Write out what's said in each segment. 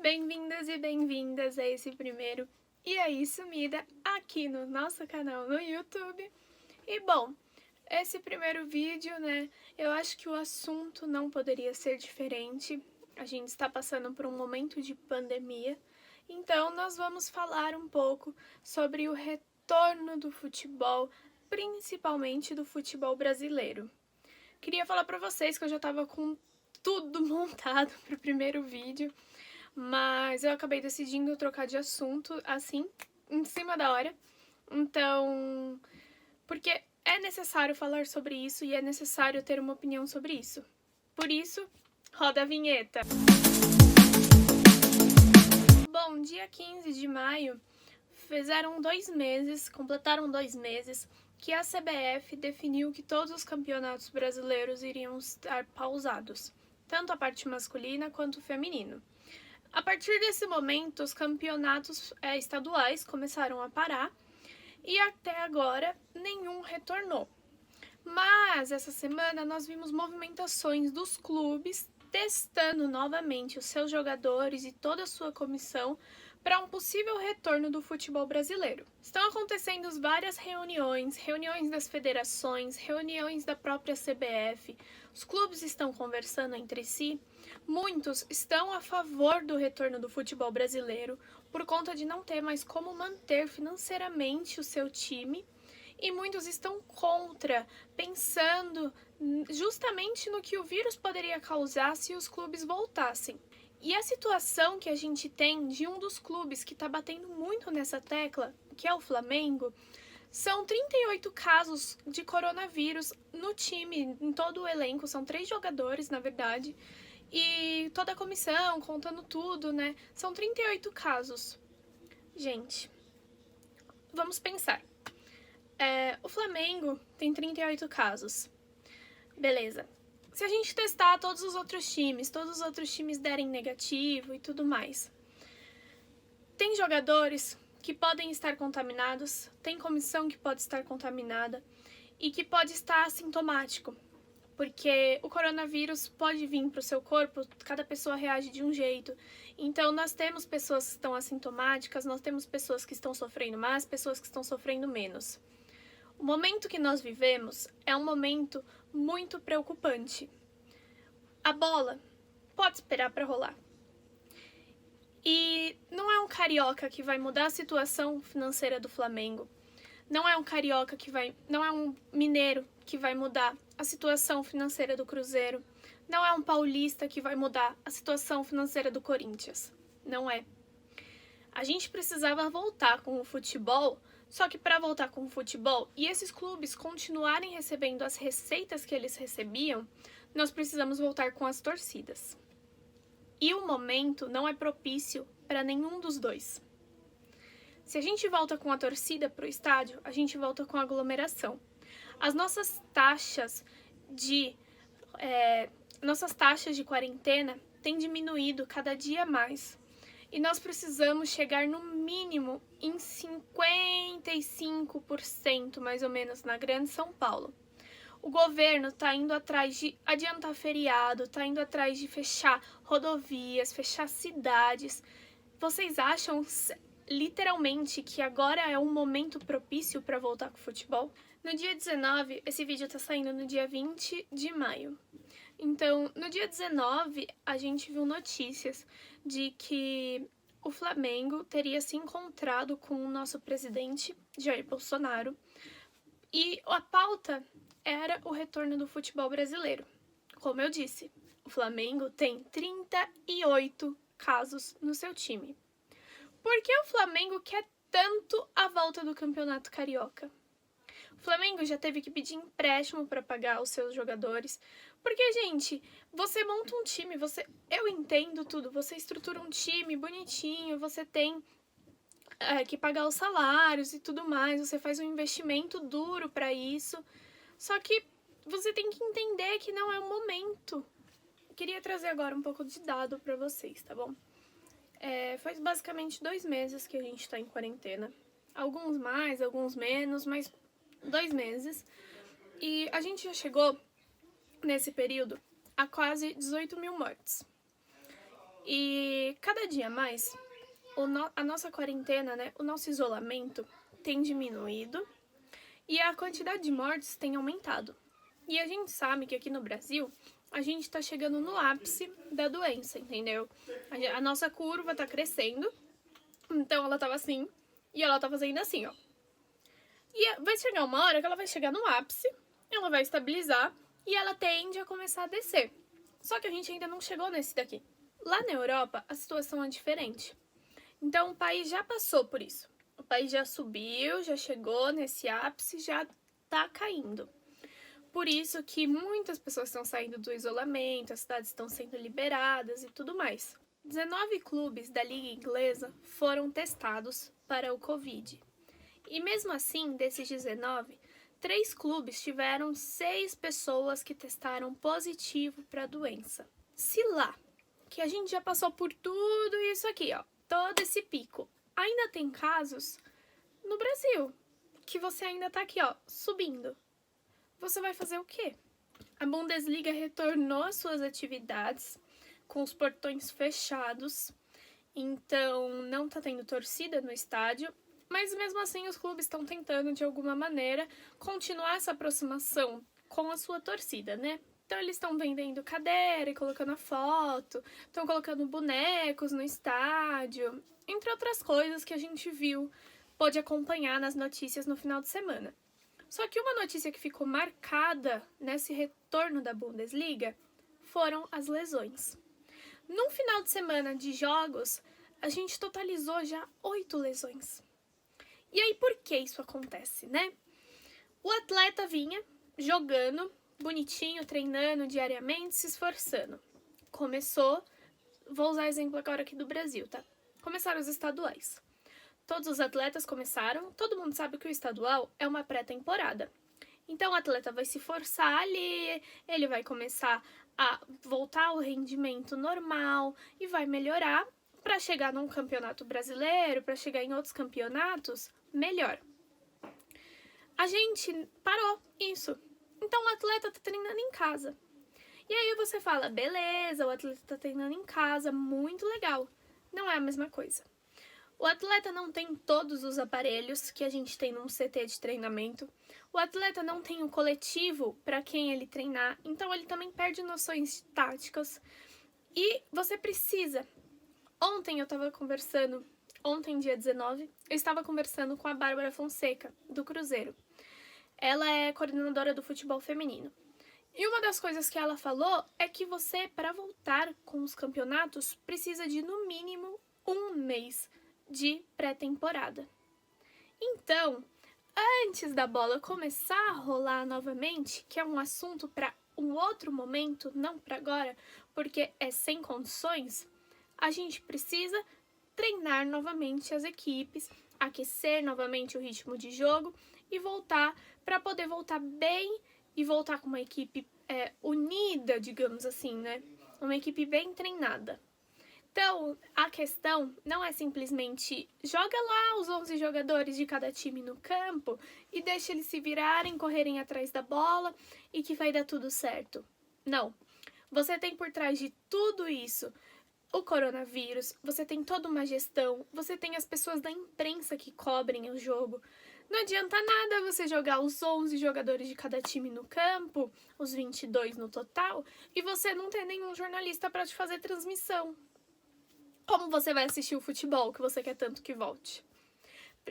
Bem-vindas e bem-vindas a esse primeiro E aí Sumida aqui no nosso canal no YouTube. E bom, esse primeiro vídeo, eu acho que o assunto não poderia ser diferente. A gente está passando por um momento de pandemia, então nós vamos falar um pouco sobre o retorno do futebol, principalmente do futebol brasileiro. Queria falar para vocês que eu já estava com tudo montado para o primeiro vídeo, mas eu acabei decidindo trocar de assunto, assim, em cima da hora. Então, porque é necessário falar sobre isso e é necessário ter uma opinião sobre isso. Por isso, roda a vinheta! Bom, dia 15 de maio, completaram 2 meses, que a CBF definiu que todos os campeonatos brasileiros iriam estar pausados, tanto a parte masculina quanto o feminino. A partir desse momento, os campeonatos estaduais começaram a parar e até agora nenhum retornou. Mas essa semana nós vimos movimentações dos clubes testando novamente os seus jogadores e toda a sua comissão para um possível retorno do futebol brasileiro. Estão acontecendo várias reuniões das federações, reuniões da própria CBF. Os clubes estão conversando entre si. Muitos estão a favor do retorno do futebol brasileiro por conta de não ter mais como manter financeiramente o seu time. E muitos estão contra, pensando justamente no que o vírus poderia causar se os clubes voltassem. E a situação que a gente tem de um dos clubes que está batendo muito nessa tecla, que é o Flamengo, são 38 casos de coronavírus no time, em todo o elenco, são 3 jogadores, na verdade, e toda a comissão, contando tudo, são 38 casos. Gente, vamos pensar. O Flamengo tem 38 casos. Beleza. Se a gente testar todos os outros times derem negativo e tudo mais. Tem jogadores que podem estar contaminados, tem comissão que pode estar contaminada e que pode estar assintomático, porque o coronavírus pode vir para o seu corpo, cada pessoa reage de um jeito. Então, nós temos pessoas que estão assintomáticas, nós temos pessoas que estão sofrendo mais, pessoas que estão sofrendo menos. O momento que nós vivemos é um momento muito preocupante. A bola pode esperar para rolar. E não é um carioca que vai mudar a situação financeira do Flamengo. Não é um mineiro que vai mudar a situação financeira do Cruzeiro. Não é um paulista que vai mudar a situação financeira do Corinthians. Não é. A gente precisava voltar com o futebol. Só que para voltar com o futebol e esses clubes continuarem recebendo as receitas que eles recebiam, nós precisamos voltar com as torcidas. E o momento não é propício para nenhum dos dois. Se a gente volta com a torcida para o estádio, a gente volta com a aglomeração. As nossas taxas de quarentena têm diminuído cada dia mais. E nós precisamos chegar no mínimo em 55% mais ou menos na Grande São Paulo. O governo está indo atrás de adiantar feriado, está indo atrás de fechar rodovias, fechar cidades. Vocês acham literalmente que agora é um momento propício para voltar com o futebol? No dia 19, esse vídeo está saindo no dia 20 de maio. Então, no dia 19, a gente viu notícias de que o Flamengo teria se encontrado com o nosso presidente, Jair Bolsonaro, e a pauta era o retorno do futebol brasileiro. Como eu disse, o Flamengo tem 38 casos no seu time. Por que o Flamengo quer tanto a volta do Campeonato Carioca? O Flamengo já teve que pedir empréstimo para pagar os seus jogadores. Porque, gente, você monta um time, eu entendo tudo, você estrutura um time bonitinho, você tem que pagar os salários e tudo mais, você faz um investimento duro para isso. Só que você tem que entender que não é o momento. Eu queria trazer agora um pouco de dado para vocês, tá bom? Faz basicamente 2 meses que a gente tá em quarentena. Alguns mais, alguns menos, mas 2 meses. E a gente já chegou, nesse período, a quase 18 mil mortes. E cada dia mais, a nossa quarentena, né, o nosso isolamento tem diminuído e a quantidade de mortes tem aumentado. E a gente sabe que aqui no Brasil, a gente tá chegando no ápice da doença, entendeu? A nossa curva tá crescendo, então ela tava assim, e ela tá fazendo assim, ó. E vai chegar uma hora que ela vai chegar no ápice, ela vai estabilizar e ela tende a começar a descer. Só que a gente ainda não chegou nesse daqui. Lá na Europa, a situação é diferente. Então o país já passou por isso. O país já subiu, já chegou nesse ápice, já tá caindo. Por isso que muitas pessoas estão saindo do isolamento, as cidades estão sendo liberadas e tudo mais. 19 clubes da Liga Inglesa foram testados para o Covid. E mesmo assim, desses 19, 3 clubes tiveram 6 pessoas que testaram positivo para a doença. Se lá, que a gente já passou por tudo isso aqui, ó, todo esse pico, ainda tem casos no Brasil, que você ainda tá aqui, ó, subindo. Você vai fazer o quê? A Bundesliga retornou às suas atividades com os portões fechados, então não tá tendo torcida no estádio, mas mesmo assim os clubes estão tentando de alguma maneira continuar essa aproximação com a sua torcida, né? Então eles estão vendendo cadeira e colocando a foto, estão colocando bonecos no estádio, entre outras coisas que a gente viu, pôde acompanhar nas notícias no final de semana. Só que uma notícia que ficou marcada nesse retorno da Bundesliga foram as lesões. Num final de semana de jogos, a gente totalizou já 8 lesões. E aí, por que isso acontece, né? O atleta vinha jogando, bonitinho, treinando diariamente, se esforçando. Começou, vou usar exemplo agora aqui do Brasil, tá? Começaram os estaduais. Todos os atletas começaram, todo mundo sabe que o estadual é uma pré-temporada. Então o atleta vai se forçar ali, ele vai começar a voltar ao rendimento normal e vai melhorar para chegar num campeonato brasileiro, para chegar em outros campeonatos, melhor. A gente parou isso. Então o atleta tá treinando em casa. E aí você fala, beleza, o atleta tá treinando em casa, muito legal. Não é a mesma coisa. O atleta não tem todos os aparelhos que a gente tem num CT de treinamento. O atleta não tem o coletivo para quem ele treinar, então ele também perde noções táticas. E você precisa. Ontem, dia 19, eu estava conversando com a Bárbara Fonseca, do Cruzeiro. Ela é coordenadora do futebol feminino. E uma das coisas que ela falou é que você, para voltar com os campeonatos, precisa de no mínimo 1 mês de pré-temporada. Então, antes da bola começar a rolar novamente, que é um assunto para um outro momento, não para agora, porque é sem condições, a gente precisa treinar novamente as equipes, aquecer novamente o ritmo de jogo e voltar para poder voltar bem e voltar com uma equipe unida, digamos assim, né? Uma equipe bem treinada. Então, a questão não é simplesmente joga lá os 11 jogadores de cada time no campo e deixa eles se virarem, correrem atrás da bola e que vai dar tudo certo. Não. Você tem por trás de tudo isso o coronavírus, você tem toda uma gestão, você tem as pessoas da imprensa que cobrem o jogo. Não adianta nada você jogar os 11 jogadores de cada time no campo, os 22 no total, e você não ter nenhum jornalista para te fazer transmissão. Como você vai assistir o futebol que você quer tanto que volte?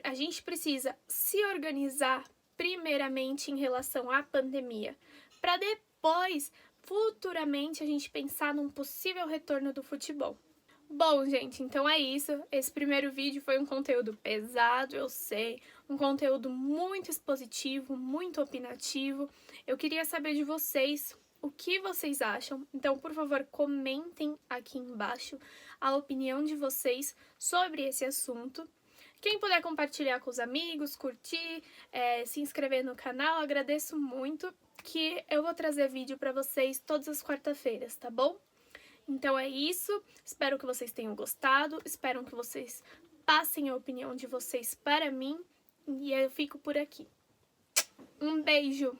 A gente precisa se organizar primeiramente em relação à pandemia, para depois, futuramente, a gente pensar num possível retorno do futebol. Bom, gente, então é isso. Esse primeiro vídeo foi um conteúdo pesado, eu sei, um conteúdo muito expositivo, muito opinativo. Eu queria saber de vocês o que vocês acham, então, por favor, comentem aqui embaixo a opinião de vocês sobre esse assunto. Quem puder compartilhar com os amigos, curtir, se inscrever no canal, agradeço muito, que eu vou trazer vídeo para vocês todas as quarta-feiras, tá bom? Então é isso, espero que vocês tenham gostado, espero que vocês passem a opinião de vocês para mim, e eu fico por aqui. Um beijo!